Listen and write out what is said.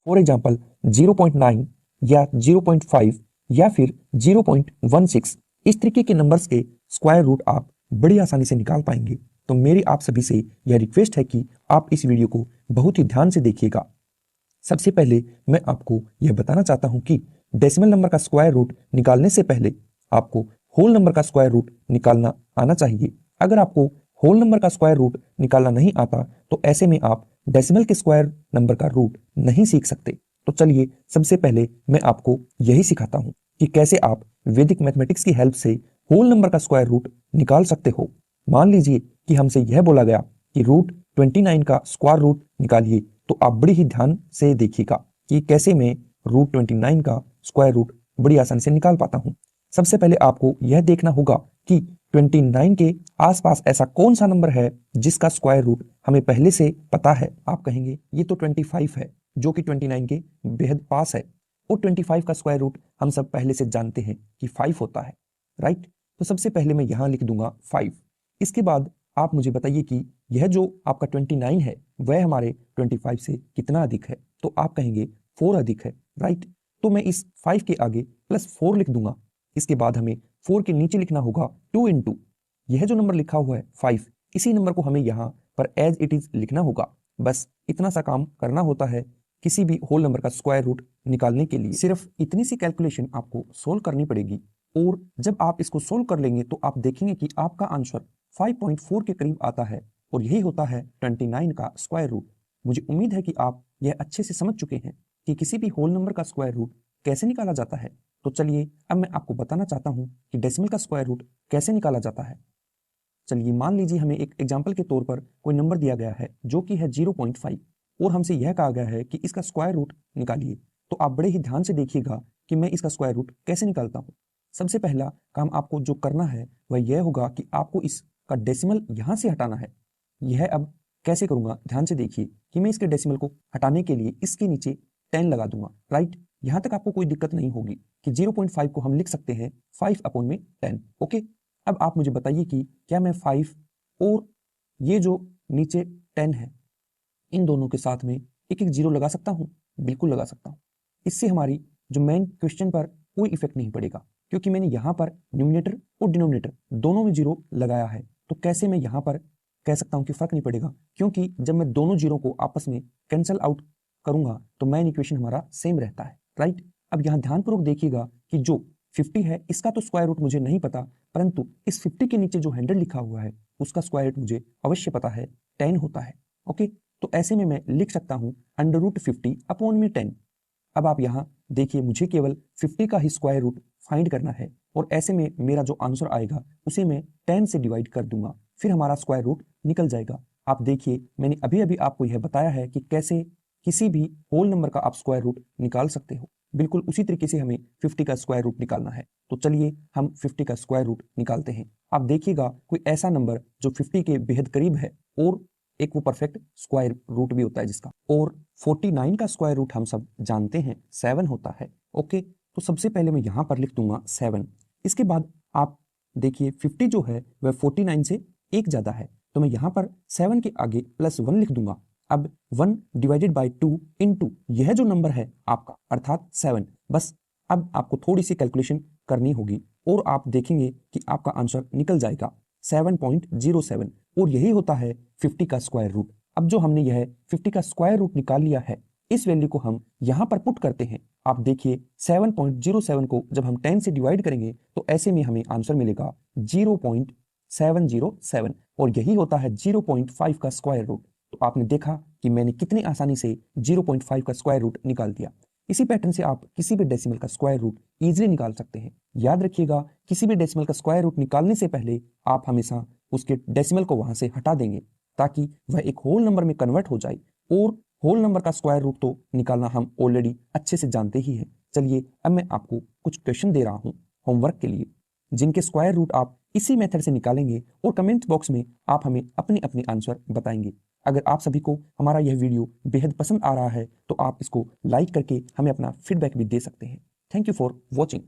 For example 0.9 या 0.5 या फिर 0.16 इस तरीके के नंबर्स के स्क्वायर रूट आप बड़ी आसानी से निकाल पाएंगे। तो मेरी आप सभी से यह रिक्वेस्ट है कि आप इस वीडियो को बहुत ही ध्यान से देखिएगा। सबसे पहले मैं आपको यह बताना चाहता हूं कि डेसिमल नंबर का स्क्वायर रूट निकालने से पहले आपको होल नंबर का स्क्वायर रूट निकालना आना चाहिए। अगर आपको होल नंबर का स्क्वायर रूट निकालना नहीं आता तो ऐसे में आप डेसिमल के स्क्वायर नंबर का रूट नहीं सीख सकते। तो चलिए सबसे पहले मैं आपको यही सिखाता हूं कि कैसे आप वैदिक मैथमेटिक्स की हेल्प से होल नंबर का स्क्वायर रूट निकाल सकते हो। मान लीजिए कि हमसे यह बोला गया कि रूट 29 का स्क्वायर रूट निकालिए, तो आप बड़ी ही ध्यान से देखिएगा कि कैसे मैं रूट 29 का स्क्वायर रूट बड़ी आसानी से निकाल पाता हूं। सबसे पहले आपको यह देखना होगा कि 29 के आसपास ऐसा कौन सा नंबर है जिसका स्क्वायर रूट हमें पहले से पता है। आप कहेंगे ये तो 25 है जो कि 29 के बेहद पास है, और 25 का स्क्वायर रूट हम सब पहले से जानते हैं कि 5 होता है, राइट। तो सबसे पहले मैं यहां लिख दूंगा 5। इसके बाद आप मुझे बताइए कि यह जो आपका 29 है वह हमारे 25 से कितना अधिक है। तो आप कहेंगे 4 अधिक है, राइट। तो मैं इस 5 के आगे +4 लिख दूंगा। इसके बाद हमें 4 के नीचे लिखना होगा 2 इंटू यह जो नंबर लिखा हुआ है 5, इसी नंबर को हमें यहाँ पर एज इट इज लिखना होगा। बस इतना सा काम करना होता है किसी भी होल नंबर का स्क्वायर रूट निकालने के लिए। सिर्फ इतनी सी कैलकुलेशन आपको सोल्व करनी पड़ेगी, और जब आप इसको सोल्व कर लेंगे तो आप देखेंगे कि आपका आंसर 5.4 के करीब आता है, और यही होता है 29 का स्क्वायर रूट। मुझे उम्मीद है कि आप यह अच्छे से समझ चुके हैं कि किसी भी होल नंबर का स्क्वायर रूट कैसे निकाला जाता है। तो चलिए अब मैं आपको बताना चाहता हूं कि डेसिमल का स्क्वायर रूट कैसे निकाला जाता है। चलिए मान लीजिए हमें एक एग्जाम्पल के तौर पर कोई नंबर दिया गया है जो कि है 0.5, और हमसे यह कहा गया है कि इसका स्क्वायर रूट निकालिए। तो आप बड़े ही ध्यान से देखिएगा कि मैं इसका स्क्वायर रूट कैसे निकालता हूँ। सबसे पहला काम आपको जो करना है वह यह होगा कि आपको इसका डेसिमल यहाँ से हटाना है। यह अब कैसे करूंगा, ध्यान से देखिए कि मैं इसके डेसिमल को हटाने के लिए इसके नीचे 10 लगा दूंगा, राइट। यहाँ तक आपको कोई दिक्कत नहीं होगी कि 0.5 को हम लिख सकते हैं 5/10, ओके। अब आप मुझे बताइए कि क्या मैं 5 और ये जो नीचे 10 है इन दोनों के साथ में एक एक जीरो लगा सकता हूं? बिल्कुल लगा सकता हूं। इससे हमारी जो मेन क्वेश्चन पर कोई इफेक्ट नहीं पड़ेगा, क्योंकि मैंने यहां पर न्यूमिनेटर और डिनोमिनेटर दोनों में जीरो लगाया है। तो कैसे मैं यहां पर कह सकता हूं कि फर्क नहीं पड़ेगा, क्योंकि जब मैं दोनों जीरो को आपस में कैंसल आउट करूंगा तो मेन इक्वेशन हमारा सेम रहता है, राइट। अब यहां ध्यानपूर्वक देखिएगा कि जो 50 है इसका तो स्क्वायर रूट मुझे नहीं पता, परंतु इस 50 के नीचे जो 100 लिखा हुआ है उसका स्क्वायर रूट मुझे अवश्य पता है, 10 होता है, ओके। तो ऐसे में मैं लिख सकता हूं √50/10। अब आप यहां देखिए मुझे केवल 50 का ही स्क्वायर रूट फाइंड करना है, और ऐसे में मेरा जो आंसर आएगा उसे मैं 10 से डिवाइड कर दूंगा, फिर हमारा स्क्वायर रूट निकल जाएगा। आप देखिए मैंने अभी अभी आपको यह बताया है कि कैसे किसी भी होल नंबर का आप स्क्वायर रूट निकाल सकते हो। बिल्कुल उसी तरीके से हमें 50 का स्क्वायर रूट निकालना है। तो चलिए हम 50 का स्क्वायर रूट निकालते हैं। आप देखिएगा कोई ऐसा नंबर जो 50 के बेहद करीब है, और एक वो परफेक्ट स्क्वायर रूट भी होता है जिसका, और 49 का स्क्वायर रूट हम सब जानते हैं 7 होता है, ओके। तो सबसे पहले मैं यहां पर लिख दूंगा 7। इसके बाद आप देखिए 50 जो है वह 49 से एक ज्यादा है, तो मैं यहां पर 7 के आगे +1 लिख दूंगा। अब 1 डिवाइडेड बाई 2 इंटू यह जो नंबर है आपका अर्थात 7। बस अब आपको थोड़ी सी कैलकुलेशन करनी होगी और आप देखेंगे कि आपका आंसर निकल जाएगा 7.07, और यही होता है 50 का स्क्वायर रूट। अब जो हमने यह 50 का स्क्वायर रूट निकाल लिया है इस वैल्यू को हम यहां पर पुट करते हैं। आप देखिए 7.07 को जब हम 10 से डिवाइड करेंगे तो ऐसे में हमें आंसर मिलेगा 0.707, और यही होता है 0.5 का स्क्वायर रूट। तो आपने देखा कि मैंने कितनी आसानी से 0.5 का स्क्वायर रूट निकाल दिया। इसी पैटर्न से आप किसी भी डेसिमल का स्क्वायर रूट इजीली निकाल सकते हैं। याद रखिएगा किसी भी डेसिमल का स्क्वायर रूट निकालने से पहले आप हमेशा उसके डेसिमल को वहां से हटा देंगे, ताकि वह एक होल नंबर में कन्वर्ट हो जाए, और होल नंबर का स्क्वायर रूट तो निकालना हम ऑलरेडी अच्छे से जानते ही हैं। चलिए अब मैं आपको कुछ क्वेश्चन दे रहा हूं होमवर्क के लिए, जिनके स्क्वायर रूट आप इसी मेथड से निकालेंगे, और कमेंट बॉक्स में आप हमें अपने अपने आंसर बताएंगे। अगर आप सभी को हमारा यह वीडियो बेहद पसंद आ रहा है तो आप इसको लाइक करके हमें अपना फीडबैक भी दे सकते हैं। Thank you for watching.